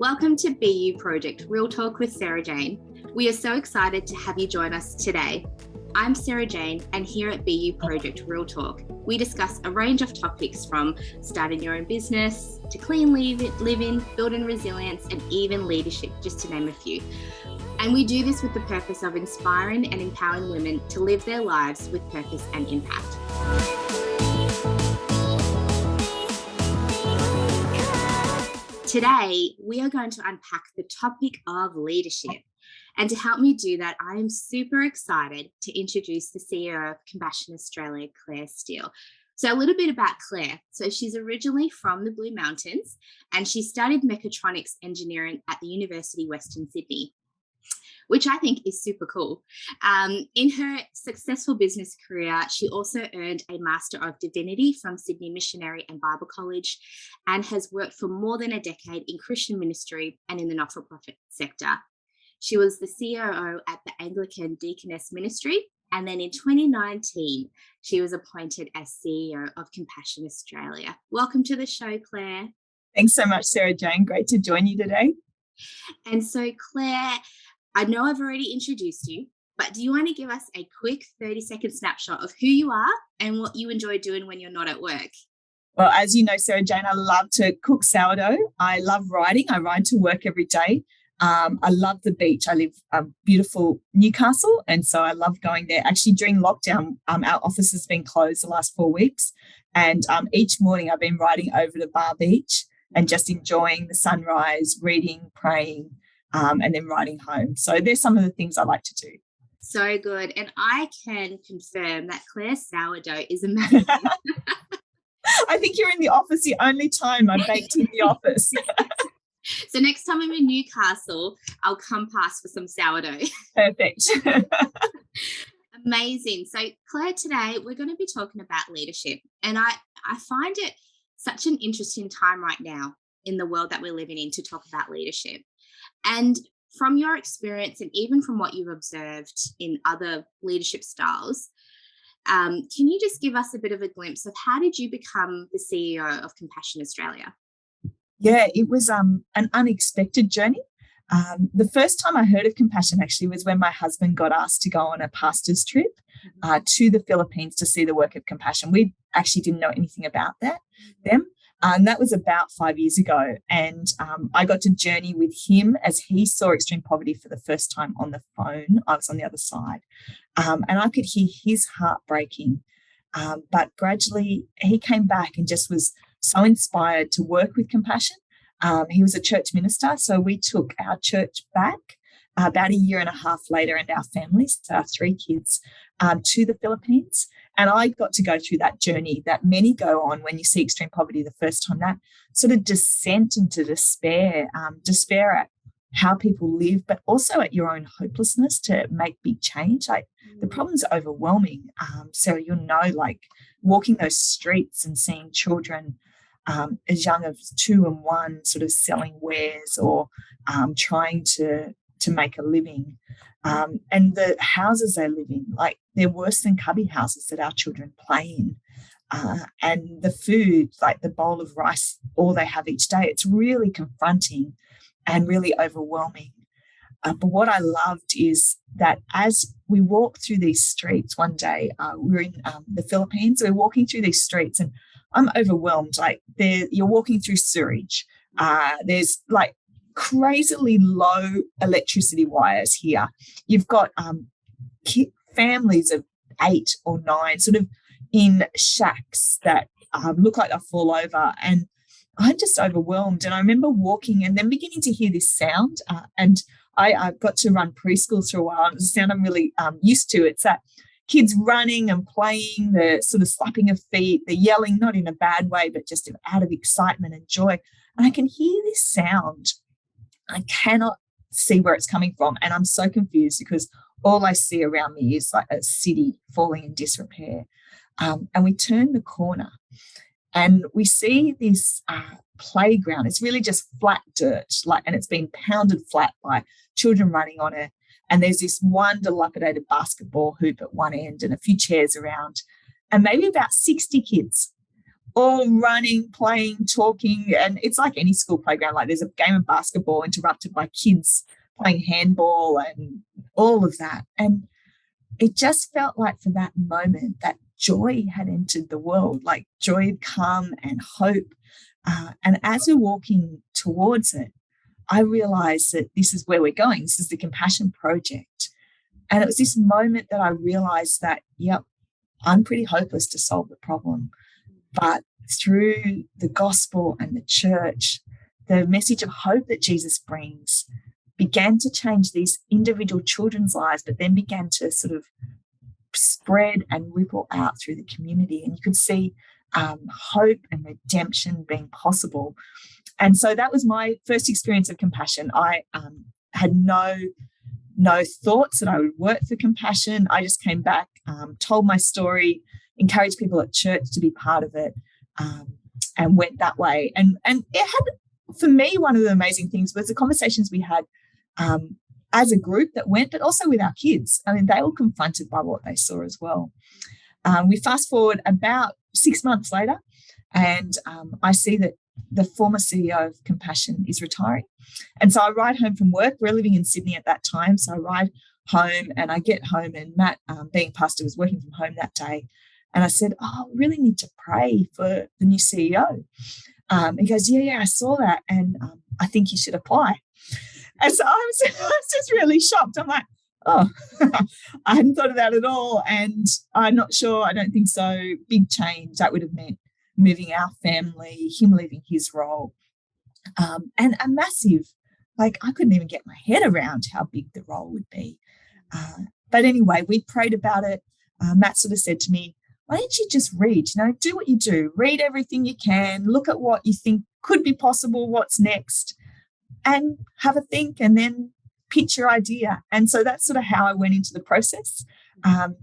Welcome to BU Project Real Talk with Sarah Jane. We are so excited to have you join us today. I'm Sarah Jane, and here at BU Project Real Talk, we discuss a range of topics from starting your own business to clean living, building resilience, and even leadership, just to name a few. And we do this with the purpose of inspiring and empowering women to live their lives with purpose and impact. Today, we are going to unpack the topic of leadership. And to help me do that, I am super excited to introduce the CEO of Compassion Australia, Clare Steele. So a little bit about Clare. So she's originally from the Blue Mountains, and she studied Mechatronics Engineering at the University Western Sydney, which I think is super cool. In her successful business career, she also earned a Master of Divinity from Sydney Missionary and Bible College, and has worked for more than a decade in Christian ministry and in the not-for-profit sector. She was the COO at the Anglican Deaconess Ministry, and then in 2019, she was appointed as CEO of Compassion Australia. Welcome to the show, Clare. Thanks so much, Sarah Jane. Great to join you today. And so, Clare, I know I've already introduced you, but do you want to give us a quick 30-second snapshot of who you are and what you enjoy doing when you're not at work? Well, as you know, Sarah Jane, I love to cook sourdough. I love riding. I ride to work every day. I love the beach. I live beautiful Newcastle, and so I love going there. Actually, during lockdown, our office has been closed the last 4 weeks, and each morning I've been riding over to Bar Beach and just enjoying the sunrise, reading, praying, and then riding home. So there's some of the things I like to do. So good. And I can confirm that Clare's sourdough is amazing. I think you're in the office the only time I baked in the office. So next time I'm in Newcastle, I'll come past for some sourdough. Perfect. Amazing. So Clare, today we're going to be talking about leadership. And I find it such an interesting time right now in the world that we're living in to talk about leadership. And from your experience, and even from what you've observed in other leadership styles, can you just give us a bit of a glimpse of how did you become the CEO of Compassion Australia? Yeah, it was an unexpected journey. The first time I heard of Compassion actually was when my husband got asked to go on a pastor's trip to the Philippines to see the work of Compassion. We actually didn't know anything about them. And that was about 5 years ago. And I got to journey with him as he saw extreme poverty for the first time on the phone. I was on the other side. And I could hear his heart breaking. But gradually he came back and just was so inspired to work with Compassion. He was a church minister, so we took our church back about a year and a half later, and our families, our 3 kids, to the Philippines. And I got to go through that journey that many go on when you see extreme poverty the first time, that sort of descent into despair at how people live, but also at your own hopelessness to make big change. Like the problem's overwhelming. So you'll know, like walking those streets and seeing children as young as 2 and 1 sort of selling wares or trying to make a living. And the houses they live in, like they're worse than cubby houses that our children play in. And the food, like the bowl of rice, all they have each day, it's really confronting and really overwhelming. But what I loved is that as we walked through these streets one day, we were in the Philippines, we're walking through these streets and I'm overwhelmed. Like you're walking through sewage. There's like crazily low electricity wires here. You've got families of 8 or 9 sort of in shacks that look like they'll fall over. And I'm just overwhelmed. And I remember walking and then beginning to hear this sound. And I got to run preschool for a while. And it's a sound I'm really used to. It's that kids running and playing, the sort of slapping of feet, the yelling, not in a bad way, but just out of excitement and joy. And I can hear this sound. I cannot see where it's coming from. And I'm so confused because all I see around me is like a city falling in disrepair. And we turn the corner and we see this playground. It's really just flat dirt, and it's been pounded flat by children running on it. And there's this one dilapidated basketball hoop at one end and a few chairs around, and maybe about 60 kids all running, playing, talking. And it's like any school playground. Like there's a game of basketball interrupted by kids playing handball and all of that. And it just felt like for that moment that joy had entered the world, like joy had come and hope. And as we're walking towards it, I realized that this is where we're going. This is the Compassion Project. And it was this moment that I realized that, yep, I'm pretty hopeless to solve the problem. But through the gospel and the church, the message of hope that Jesus brings began to change these individual children's lives, but then began to sort of spread and ripple out through the community. And you could see hope and redemption being possible. And so that was my first experience of compassion. I had no thoughts that I would work for compassion. I just came back, told my story, encouraged people at church to be part of it, and went that way. And it had, for me, one of the amazing things was the conversations we had as a group that went, but also with our kids. I mean, they were confronted by what they saw as well. We fast forward about 6 months later, and I see that the former CEO of Compassion is retiring. And so I ride home from work. We're living in Sydney at that time. So I ride home and I get home, and Matt, being pastor, was working from home that day. And I said, oh, I really need to pray for the new CEO. He goes, yeah, I saw that. And I think you should apply. And so I was just really shocked. I'm like, oh, I hadn't thought of that at all. And I'm not sure. I don't think so. Big change. That would have meant moving our family, him leaving his role. And a massive, like, I couldn't even get my head around how big the role would be. But anyway, we prayed about it. Matt sort of said to me, why don't you just read, do what you do, read everything you can, look at what you think could be possible, what's next, and have a think, and then pitch your idea. And so that's sort of how I went into the process.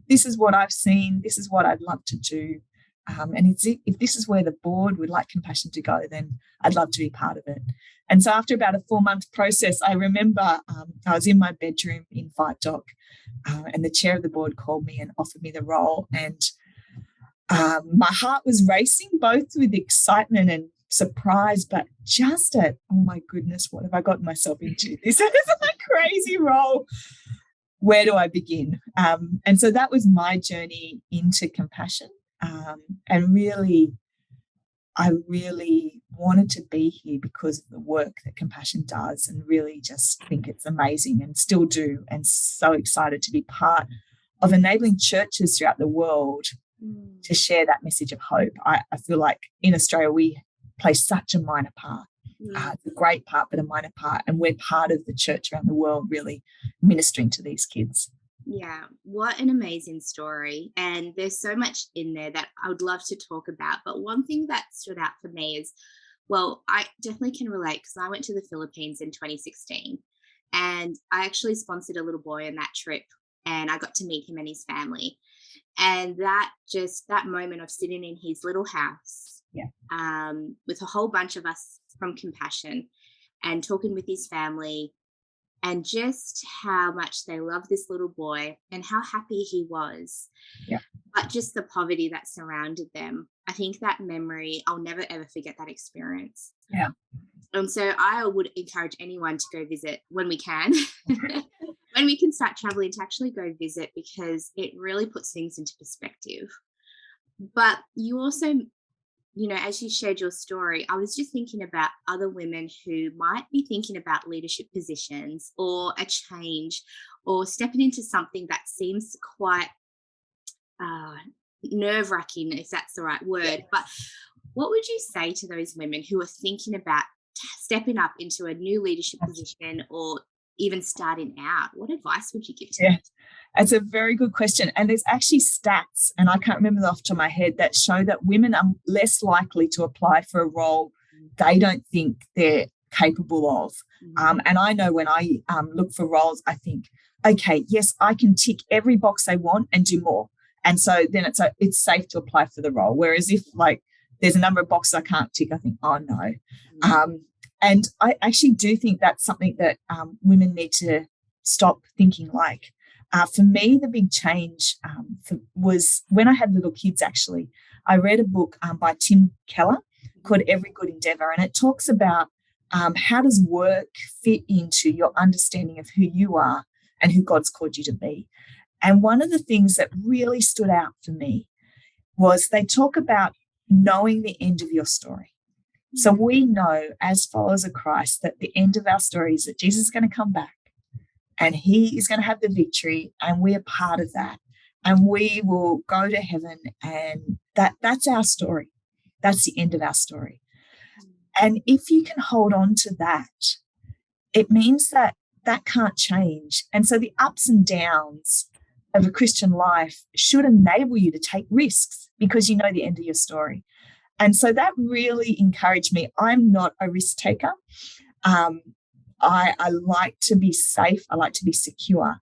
This is what I've seen. This is what I'd love to do. And if this is where the board would like Compassion to go, then I'd love to be part of it. And so after about a 4-month process, I remember I was in my bedroom in Fight Dock, and the chair of the board called me and offered me the role. And my heart was racing, both with excitement and surprise, but just at, oh my goodness, what have I gotten myself into? This is a crazy role. Where do I begin? And so that was my journey into Compassion. And really, I really wanted to be here because of the work that Compassion does, and really just think it's amazing and still do, and so excited to be part of enabling churches throughout the world to share that message of hope. I feel like in Australia we play such a minor part. It's a great part, but a minor part, and we're part of the church around the world really ministering to these kids. Yeah, what an amazing story. And there's so much in there that I would love to talk about. But one thing that stood out for me is, well, I definitely can relate because I went to the Philippines in 2016, and I actually sponsored a little boy on that trip, and I got to meet him and his family. And that moment of sitting in his little house, with a whole bunch of us from Compassion, and talking with his family, and just how much they love this little boy and how happy he was, but just the poverty that surrounded them. I think that memory, I'll never, ever forget that experience. Yeah. And so I would encourage anyone to go visit when we can, when we can start traveling, to actually go visit, because it really puts things into perspective. But you also, as you shared your story, I was just thinking about other women who might be thinking about leadership positions or a change, or stepping into something that seems quite nerve-wracking, if that's the right word. But what would you say to those women who are thinking about stepping up into a new leadership position, or even starting out? What advice would you give to them? It's a very good question. And there's actually stats, and I can't remember them off the top of my head, that show that women are less likely to apply for a role they don't think they're capable of. And I know when I look for roles, I think, okay, yes, I can tick every box they want and do more. And so then it's safe to apply for the role. Whereas if there's a number of boxes I can't tick, I think, oh no. And I actually do think that's something that women need to stop thinking like. For me, the big change was when I had little kids, actually. I read a book by Tim Keller called Every Good Endeavour, and it talks about how does work fit into your understanding of who you are and who God's called you to be. And one of the things that really stood out for me was they talk about knowing the end of your story. So we know as followers of Christ that the end of our story is that Jesus is going to come back and he is going to have the victory, and we're part of that. And we will go to heaven, and that's our story. That's the end of our story. And if you can hold on to that, it means that that can't change. And so the ups and downs of a Christian life should enable you to take risks because you know the end of your story. And so that really encouraged me. I'm not a risk taker. I like to be safe. I like to be secure.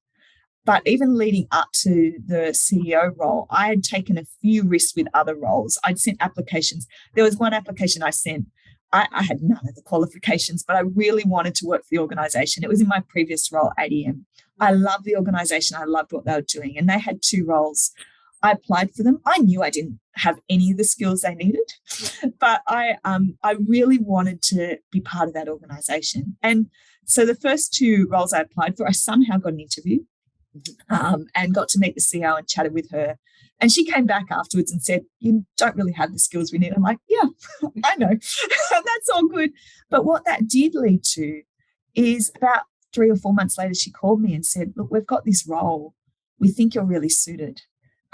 But even leading up to the CEO role, I had taken a few risks with other roles. I'd sent applications. There was one application I sent. I had none of the qualifications, but I really wanted to work for the organisation. It was in my previous role, ADM. I loved the organisation. I loved what they were doing. And they had 2 roles. I applied for them. I knew I didn't have any of the skills they needed, but I really wanted to be part of that organisation. And so the first 2 roles I applied for, I somehow got an interview and got to meet the CEO and chatted with her. And she came back afterwards and said, "You don't really have the skills we need." I'm like, "Yeah, I know." That's all good. But what that did lead to is about 3 or 4 months later, she called me and said, "Look, we've got this role. We think you're really suited.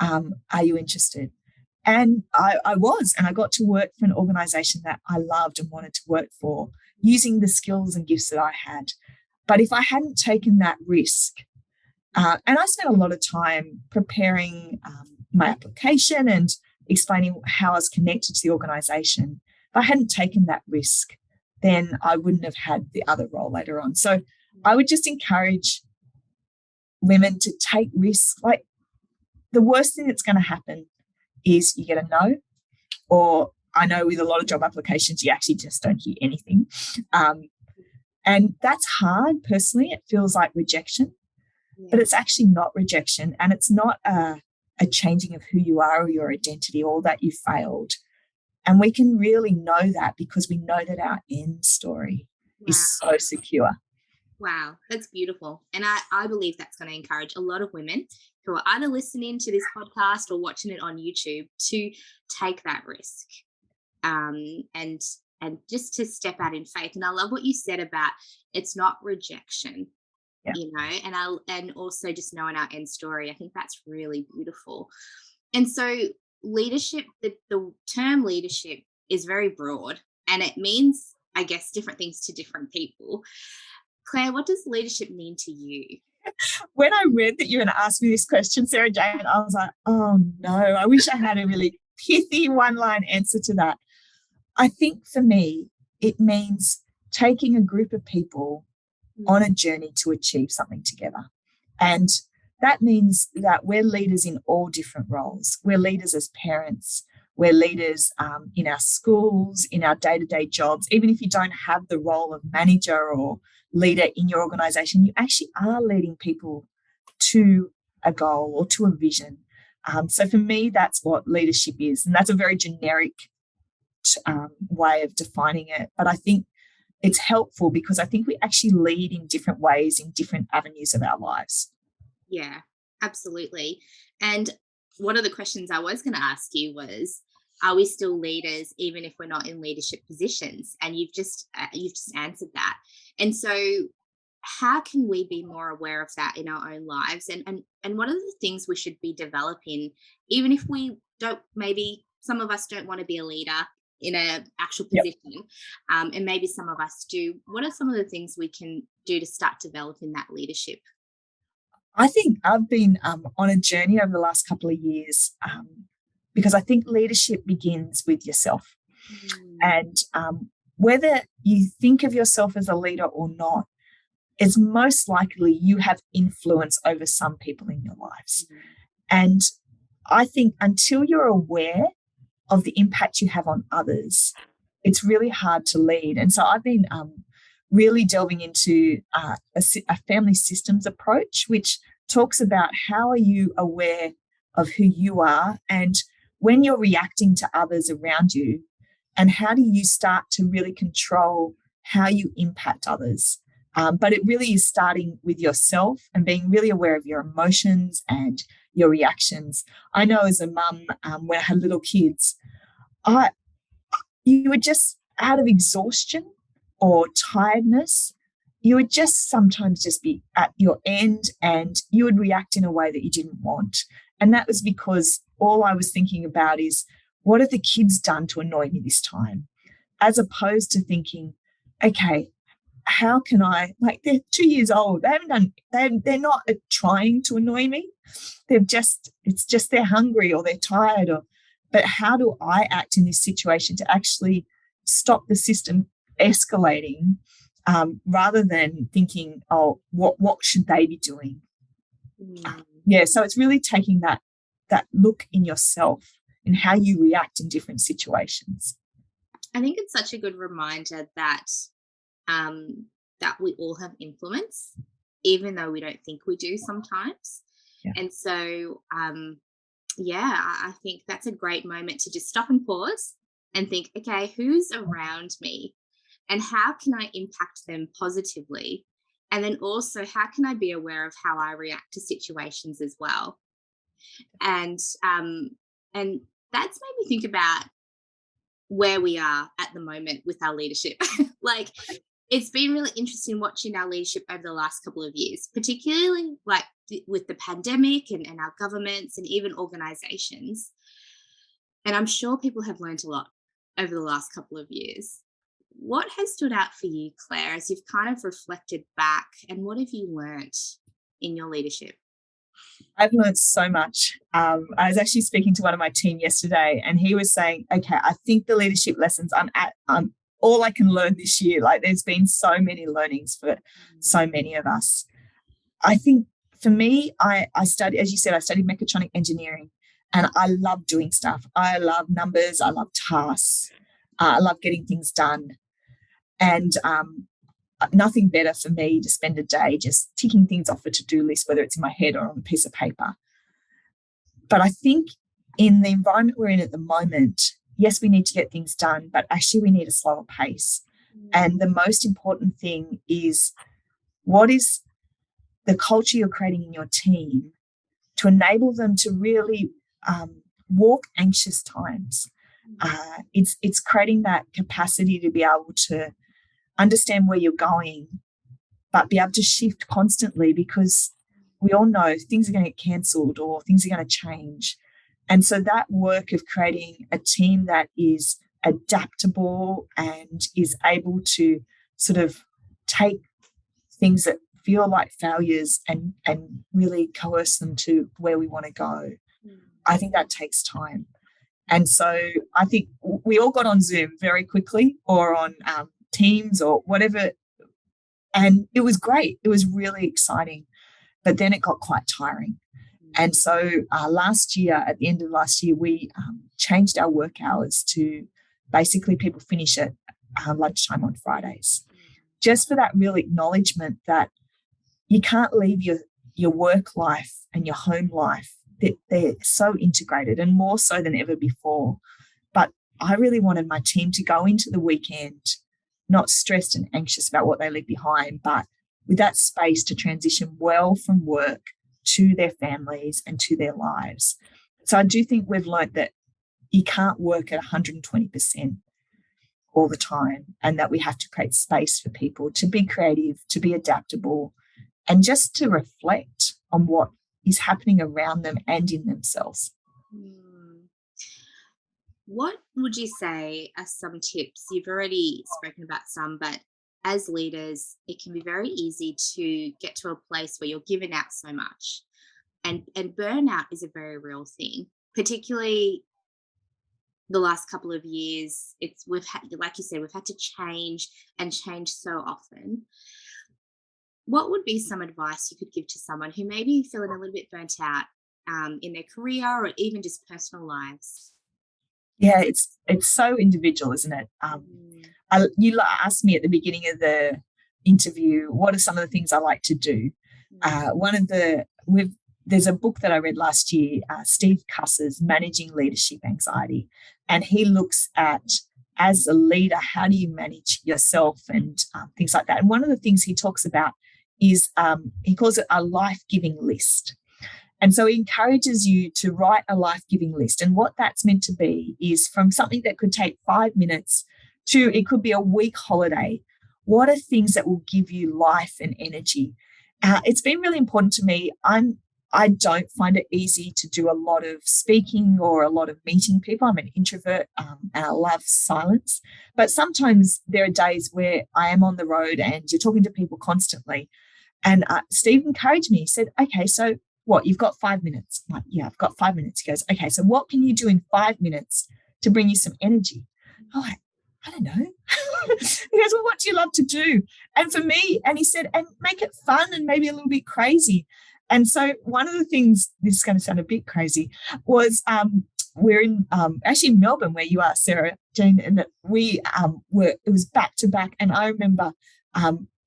Are you interested?" And I was, and I got to work for an organisation that I loved and wanted to work for, using the skills and gifts that I had. But if I hadn't taken that risk, and I spent a lot of time preparing my application and explaining how I was connected to the organisation. If I hadn't taken that risk, then I wouldn't have had the other role later on. So I would just encourage women to take risks. Like, the worst thing that's going to happen is you get a no, or I know with a lot of job applications, you actually just don't hear anything. And that's hard. Personally, it feels like rejection. But it's actually not rejection, and it's not a changing of who you are or your identity or that you failed. And we can really know that because we know that our end story is so secure. Wow, that's beautiful. And I believe that's going to encourage a lot of women who are either listening to this podcast or watching it on YouTube to take that risk and just to step out in faith. And I love what you said about it's not rejection. Yeah. You know, and also just knowing our end story. I think that's really beautiful. And so leadership, the term leadership is very broad, and it means, I guess, different things to different people. Claire, what does leadership mean to you? When I read that you were going to ask me this question, Sarah Jane, I was like, oh no, I wish I had a really pithy one-line answer to that. I think for me, it means taking a group of people on a journey to achieve something together. And that means that we're leaders in all different roles. We're leaders as parents. We're leaders in our schools, in our day-to-day jobs. Even if you don't have the role of manager or leader in your organisation, you actually are leading people to a goal or to a vision. So for me, that's what leadership is. And that's a very generic way of defining it. But I think it's helpful because I think we actually lead in different ways in different avenues of our lives. Yeah, absolutely. And one of the questions I was going to ask you was, are we still leaders even if we're not in leadership positions? And you've just answered that. And so how can we be more aware of that in our own lives? And what are the things we should be developing, even if we don't, maybe some of us don't want to be a leader in an actual position, and maybe some of us do. What are some of the things we can do to start developing that leadership? I think I've been on a journey over the last couple of years because I think leadership begins with yourself. And whether you think of yourself as a leader or not, it's most likely you have influence over some people in your lives. And I think until you're aware of the impact you have on others, it's really hard to lead. And so I've been really delving into a family systems approach, which talks about how are you aware of who you are and when you're reacting to others around you, and how do you start to really control how you impact others? But it really is starting with yourself and being really aware of your emotions and your reactions. I know as a mum, when I had little kids, you would just, out of exhaustion or tiredness, you would just sometimes just be at your end and you would react in a way that you didn't want. And that was because all I was thinking about is, what have the kids done to annoy me this time? As opposed to thinking, okay, how can I, like, they're 2 years old. They're not trying to annoy me. It's just they're hungry or they're tired, but how do I act in this situation to actually stop the system escalating, rather than thinking, oh, what should they be doing? So it's really taking that look in yourself and how you react in different situations. I think it's such a good reminder that that we all have influence, even though we don't think we do sometimes. Yeah. And so, I think that's a great moment to just stop and pause and think, okay, who's around me and how can I impact them positively? And then also, how can I be aware of how I react to situations as well? And that's made me think about where we are at the moment with our leadership. Like, it's been really interesting watching our leadership over the last couple of years, particularly like with the pandemic and our governments and even organizations. And I'm sure people have learned a lot over the last couple of years. What has stood out for you, Claire, as you've kind of reflected back, and what have you learnt in your leadership? I've learned so much. I was actually speaking to one of my team yesterday, and he was saying, okay, I think the leadership lessons I'm all I can learn this year. Like, there's been so many learnings for so many of us. I think for me, I studied, as you said, I studied Mechatronics Engineering, and I love doing stuff. I love numbers. I love tasks. I love getting things done. And nothing better for me to spend a day just ticking things off a to-do list, whether it's in my head or on a piece of paper. But I think in the environment we're in at the moment, yes, we need to get things done, but actually we need a slower pace. And the most important thing is, what is the culture you're creating in your team to enable them to really walk anxious times? It's creating that capacity to be able to understand where you're going, but be able to shift constantly, because we all know things are going to get cancelled or things are going to change. And so that work of creating a team that is adaptable and is able to sort of take things that feel like failures and really coerce them to where we want to go, I think that takes time. And so I think we all got on Zoom very quickly, or on Teams or whatever, and it was great. It was really exciting, but then it got quite tiring. And so last year, at the end of last year, we changed our work hours to basically people finish at lunchtime on Fridays, just for that real acknowledgement that you can't leave your work life and your home life. They're so integrated, and more so than ever before. But I really wanted my team to go into the weekend not stressed and anxious about what they leave behind, but with that space to transition well from work to their families and to their lives. So I do think we've learnt that you can't work at 120% all the time, and that we have to create space for people to be creative, to be adaptable, and just to reflect on what is happening around them and in themselves. What would you say are some tips? You've already spoken about some, but as leaders, it can be very easy to get to a place where you're giving out so much. And burnout is a very real thing, particularly the last couple of years. We've had, like you said, we've had to change so often. What would be some advice you could give to someone who may be feeling a little bit burnt out in their career or even just personal lives? Yeah, it's so individual, isn't it? You asked me at the beginning of the interview, what are some of the things I like to do? there's a book that I read last year, Steve Cuss's Managing Leadership Anxiety, and he looks at, as a leader, how do you manage yourself and things like that. And one of the things he talks about is he calls it a life-giving list. And so he encourages you to write a life-giving list. And what that's meant to be is from something that could take 5 minutes to it could be a week holiday. What are things that will give you life and energy? It's been really important to me. I don't find it easy to do a lot of speaking or a lot of meeting people. I'm an introvert and I love silence. But sometimes there are days where I am on the road and you're talking to people constantly. And Steve encouraged me. He said, okay, so what? You've got 5 minutes. I'm like, yeah, I've got 5 minutes. He goes, okay, so what can you do in 5 minutes to bring you some energy? I'm like, I don't know. He goes, well, what do you love to do? And for me, and he said, and make it fun and maybe a little bit crazy. And so one of the things, this is going to sound a bit crazy, was we're in actually Melbourne, where you are, Sarah Jane, and we it was back to back. And I remember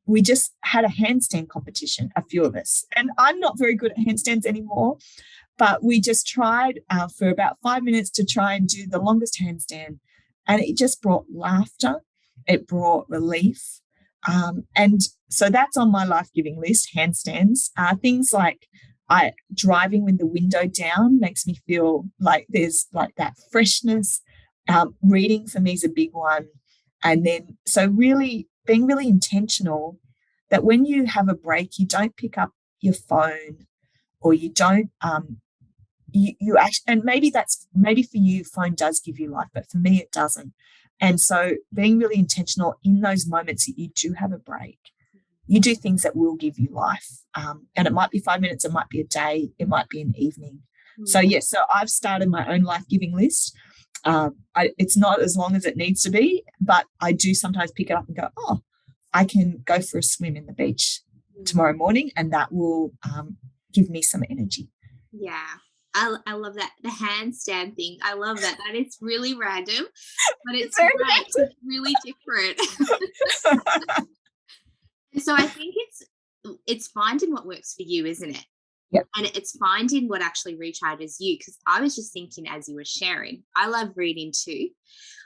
we just had a handstand competition, a few of us. And I'm not very good at handstands anymore, but we just tried for about 5 minutes to try and do the longest handstand. And it just brought laughter. It brought relief. And so that's on my life-giving list, handstands. Things like driving with the window down makes me feel like there's like that freshness. Reading for me is a big one. And then, so really being really intentional that when you have a break, you don't pick up your phone or you don't, you actually, and maybe for you, phone does give you life, but for me, it doesn't. And so being really intentional in those moments that you do have a break, you do things that will give you life. And it might be 5 minutes, it might be a day, it might be an evening. So yes, so I've started my own life-giving list. It's not as long as it needs to be, but I do sometimes pick it up and go, oh, I can go for a swim in the beach tomorrow morning, and that will give me some energy. Yeah. I love that. The handstand thing. I love that. That is really random, but it's great. It's really different. So I think it's finding what works for you, isn't it? Yep. And it's finding what actually recharges you. Because I was just thinking as you were sharing, I love reading too.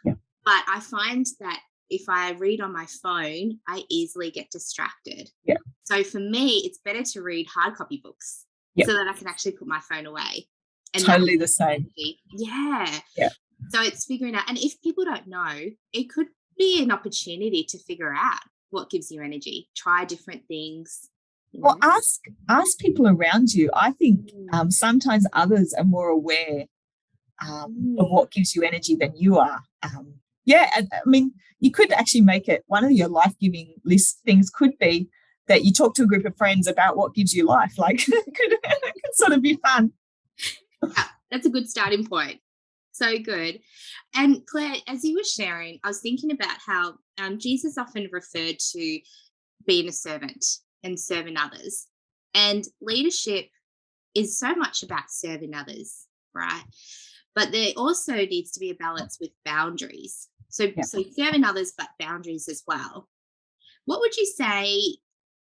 Yep. But I find that if I read on my phone, I easily get distracted. Yeah. So for me, it's better to read hard copy books so that I can actually put my phone away. And totally the same. Yeah. Yeah. So it's figuring out, and if people don't know, it could be an opportunity to figure out what gives you energy. Try different things. Well, ask people around you. I think sometimes others are more aware of what gives you energy than you are. And I mean, you could actually make it one of your life-giving list things could be that you talk to a group of friends about what gives you life. Like it could sort of be fun. Yeah, that's a good starting point. So good. And Claire, as you were sharing, I was thinking about how Jesus often referred to being a servant and serving others. And leadership is so much about serving others, right? But there also needs to be a balance with boundaries. So serving others, but boundaries as well. What would you say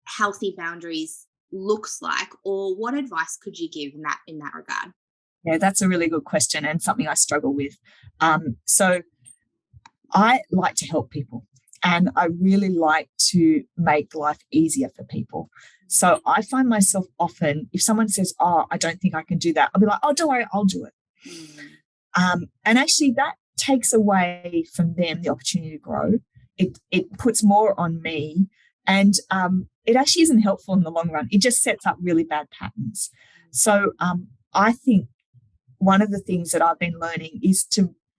healthy boundaries looks like, or what advice could you give in that regard? Yeah, that's a really good question and something I struggle with. So I like to help people and I really like to make life easier for people. So I find myself often, if someone says, oh, I don't think I can do that, I'll be like, oh, don't worry, I'll do it. And actually that takes away from them the opportunity to grow. It puts more on me and it actually isn't helpful in the long run. It just sets up really bad patterns. So I think one of the things that I've been learning is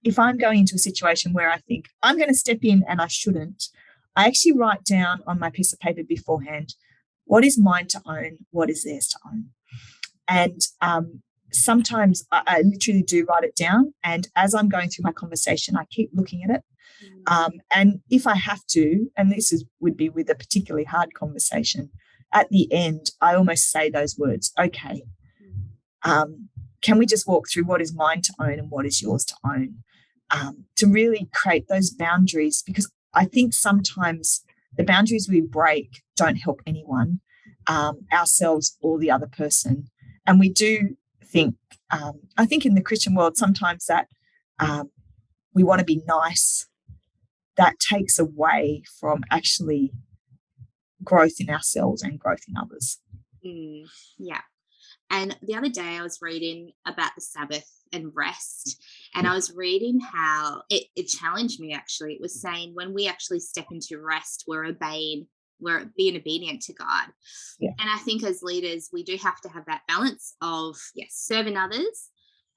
if I'm going into a situation where I think I'm going to step in and I shouldn't, I actually write down on my piece of paper beforehand, what is mine to own, what is theirs to own. And sometimes I literally do write it down. And as I'm going through my conversation, I keep looking at it. And if I have to, and would be with a particularly hard conversation, at the end, I almost say those words, okay, can we just walk through what is mine to own and what is yours to own, to really create those boundaries? Because I think sometimes the boundaries we break don't help anyone, ourselves or the other person. And we do think, I think in the Christian world, sometimes that we want to be nice. That takes away from actually growth in ourselves and growth in others. Yeah. And the other day I was reading about the Sabbath and rest, and I was reading how it challenged me, actually. It was saying when we actually step into rest, we're being obedient to God. Yeah. And I think as leaders, we do have to have that balance of, yes, serving others,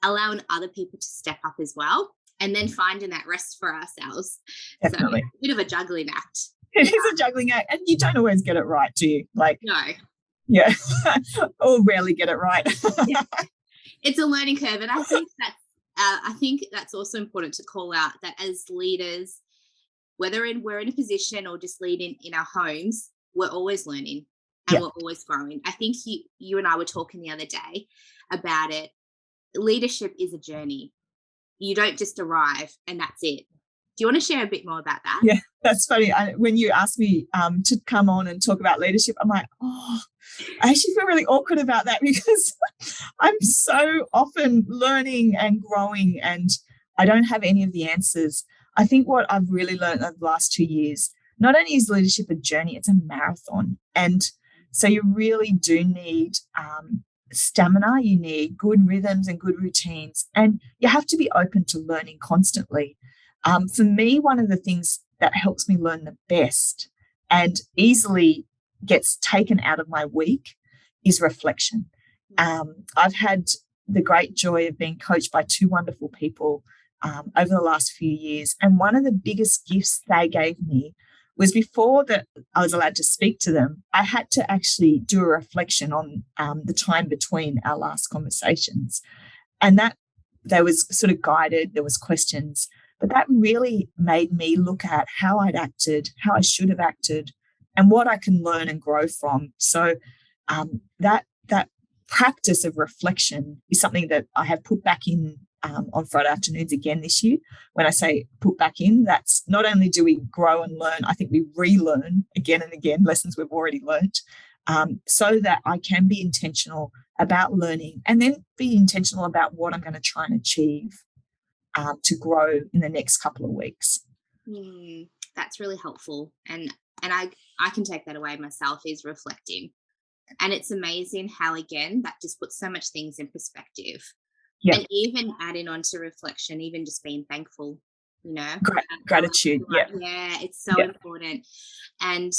allowing other people to step up as well, and then finding that rest for ourselves. Definitely. So a bit of a juggling act. It is a juggling act, and you don't always get it right, do you? No. Yeah, or rarely get it right. Yeah. It's a learning curve, and I think that's also important to call out, that as leaders, whether we're in a position or just leading in our homes, we're always learning and we're always growing. I think you and I were talking the other day about it. Leadership is a journey. You don't just arrive and that's it. Do you want to share a bit more about that? Yeah, that's funny. When you asked me to come on and talk about leadership, I'm like, I actually feel really awkward about that, because I'm so often learning and growing and I don't have any of the answers. I think what I've really learned over the last 2 years, not only is leadership a journey, it's a marathon. And so you really do need stamina, you need good rhythms and good routines, and you have to be open to learning constantly. For me, one of the things that helps me learn the best and easily gets taken out of my week is reflection. I've had the great joy of being coached by two wonderful people over the last few years. And one of the biggest gifts they gave me was, before that I was allowed to speak to them, I had to actually do a reflection on the time between our last conversations. And that they was sort of guided, there was questions, but that really made me look at how I'd acted, how I should have acted, and what I can learn and grow from. So that practice of reflection is something that I have put back in on Friday afternoons again this year. When I say put back in, that's not only do we grow and learn, I think we relearn again and again lessons we've already learned, so that I can be intentional about learning and then be intentional about what I'm going to try and achieve to grow in the next couple of weeks. That's really helpful. And I can take that away myself, is reflecting. And it's amazing how, again, that just puts so much things in perspective. Yeah. And even adding on to reflection, even just being thankful, gratitude. Yeah, it's so important. And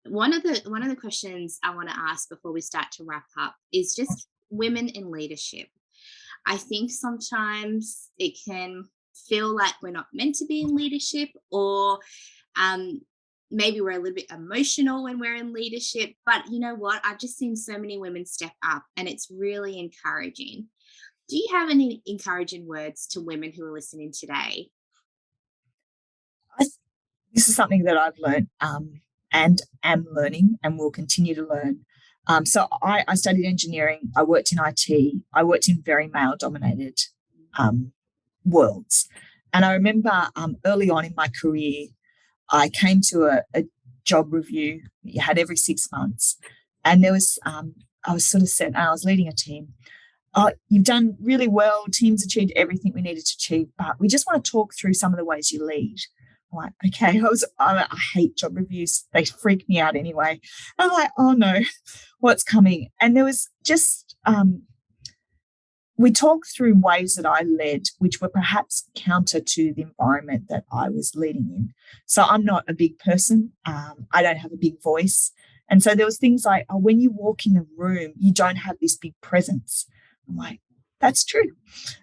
one of the questions I want to ask before we start to wrap up is just women in leadership. I think sometimes it can feel like we're not meant to be in leadership, or maybe we're a little bit emotional when we're in leadership. But you know what? I've just seen so many women step up, and it's really encouraging. Do you have any encouraging words to women who are listening today? This is something that I've learned and am learning and will continue to learn. So I studied engineering. I worked in IT. I worked in very male-dominated worlds. And I remember early on in my career, I came to a job review you had every 6 months. And there was, I was sort of set, and I was leading a team. You've done really well. Team's achieved everything we needed to achieve, but we just want to talk through some of the ways you lead. I'm like, okay, I hate job reviews. They freak me out anyway. I'm like, oh no, what's coming? And there was just, we talked through ways that I led, which were perhaps counter to the environment that I was leading in. So I'm not a big person. I don't have a big voice. And so there was things like, when you walk in a room, you don't have this big presence. I'm like, that's true.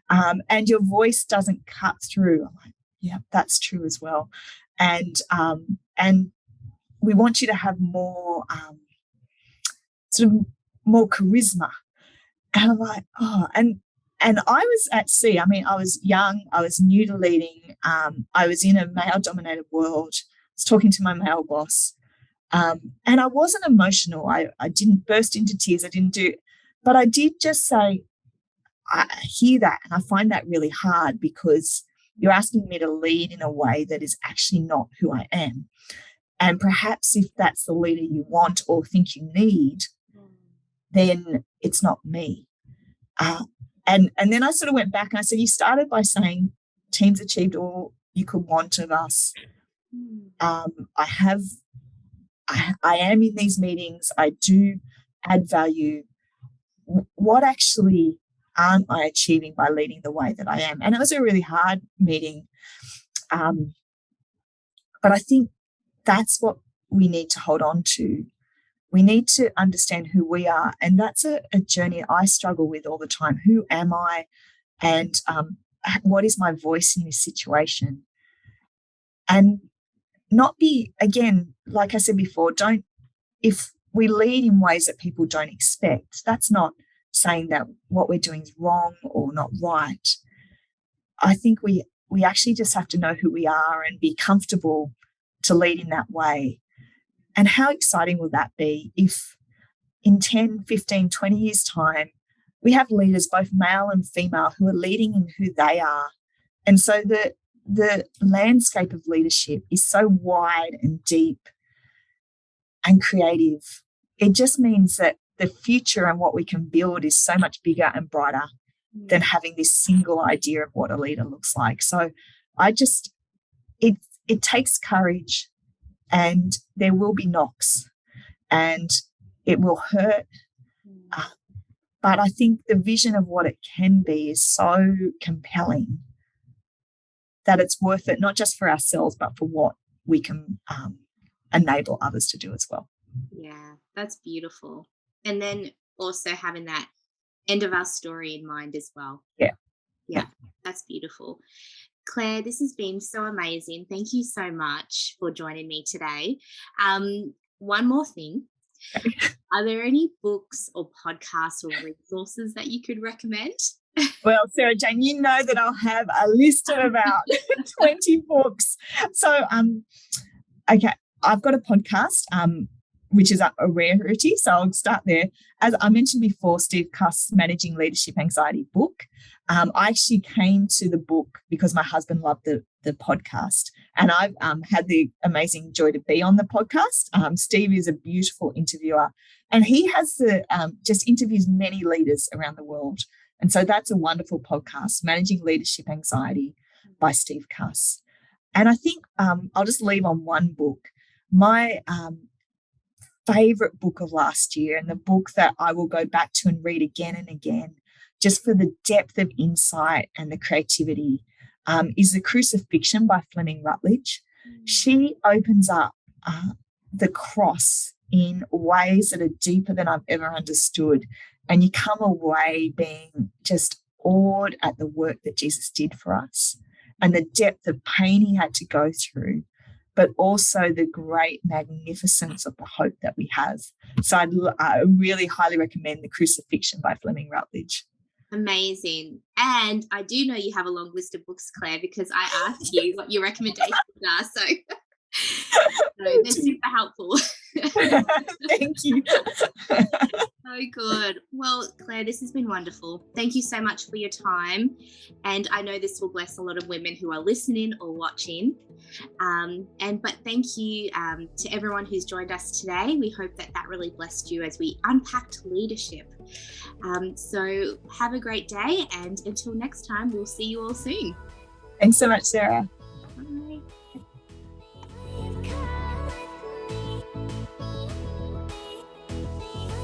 And your voice doesn't cut through. I'm like, yeah, that's true as well. And we want you to have more sort of more charisma. And I'm like, and I was at sea. I mean, I was young. I was new to leading. I was in a male-dominated world. I was talking to my male boss. And I wasn't emotional. I didn't burst into tears. I didn't do, but I did just say, I hear that, and I find that really hard, because you're asking me to lead in a way that is actually not who I am. And perhaps if that's the leader you want or think you need, then it's not me. And then I sort of went back and I said, you started by saying teams achieved all you could want of us. I am in these meetings. I do add value. What actually aren't I achieving by leading the way that I am? And it was a really hard meeting. But I think that's what we need to hold on to. We need to understand who we are. And that's a journey I struggle with all the time. Who am I? And what is my voice in this situation? And not be, again, like I said before, if we lead in ways that people don't expect, that's not saying that what we're doing is wrong or not right. I think we actually just have to know who we are and be comfortable to lead in that way. And how exciting will that be if in 10, 15, 20 years' time, we have leaders, both male and female, who are leading in who they are. And so the landscape of leadership is so wide and deep and creative. It just means that the future and what we can build is so much bigger and brighter than having this single idea of what a leader looks like. So it takes courage, and there will be knocks and it will hurt. But I think the vision of what it can be is so compelling that it's worth it, not just for ourselves, but for what we can enable others to do as well. Yeah, that's beautiful. And then also having that end of our story in mind as well. Yeah, that's beautiful. Claire, this has been so amazing. Thank you so much for joining me today. One more thing. Are there any books or podcasts or resources that you could recommend? Well, Sarah Jane, you know that I'll have a list of about 20 books. So, okay, I've got a podcast, which is a rarity. So I'll start there. As I mentioned before, Steve Cuss' Managing Leadership Anxiety book. I actually came to the book because my husband loved the podcast, and I've had the amazing joy to be on the podcast. Steve is a beautiful interviewer, and he has just interviews many leaders around the world. And so that's a wonderful podcast, Managing Leadership Anxiety by Steve Cuss. And I think I'll just leave on one book. My favorite book of last year, and the book that I will go back to and read again and again, just for the depth of insight and the creativity, is The Crucifixion by Fleming Rutledge. She opens up the cross in ways that are deeper than I've ever understood. And you come away being just awed at the work that Jesus did for us and the depth of pain he had to go through, but also the great magnificence of the hope that we have. So I really highly recommend The Crucifixion by Fleming Rutledge. Amazing. And I do know you have a long list of books, Claire, because I asked you what your recommendations are. So they're super helpful. Thank you. So good. Well, Claire, this has been wonderful. Thank you so much for your time. And I know this will bless a lot of women who are listening or watching. But thank you to everyone who's joined us today. We hope that really blessed you as we unpacked leadership. So have a great day, and until next time, we'll see you all soon. Thanks so much, Sarah. Bye.